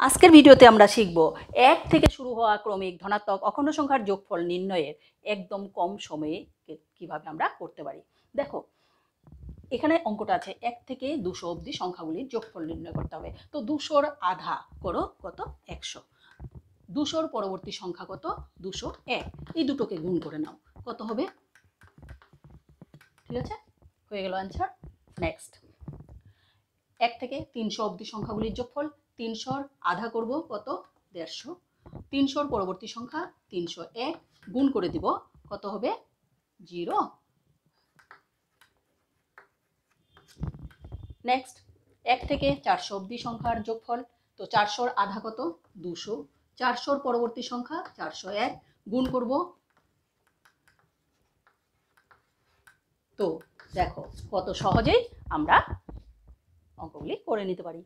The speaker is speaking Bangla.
আজকের ভিডিওতে আমরা শিখব এক থেকে শুরু হওয়া ক্রমিক ধনাত্মক অখণ্ড সংখ্যার যোগফল নির্ণয়ের একদম কম সময়ে কিভাবে আমরা করতে পারি। দেখো এখানে অঙ্কটা আছে 1 থেকে 200 অবধি সংখ্যাগুলির যোগফল নির্ণয় করতে হবে। তো 200-র আধা করো কত? 100। 200-র পরবর্তী সংখ্যা কত? 201। এই দুটোকে গুণ করে নাও, কত হবে? ঠিক আছে, হয়ে গেল অ্যান্সার। নেক্সট, 1 থেকে 300 অবধি সংখ্যাগুলির যোগফল। 300-র আধা করব কত? 150। 300-র পরবর্তী সংখ্যা 301, গুণ করে দিব, কত হবে? 0। নেক্সট, 1 থেকে 400 অবধি সংখ্যার যোগফল। তো 400-র আধা কত? 200। 400-র পরবর্তী সংখ্যা 401, গুণ করব। তো দেখো কত সহজেই আমরা অঙ্কগুলি করে নিতে পারি।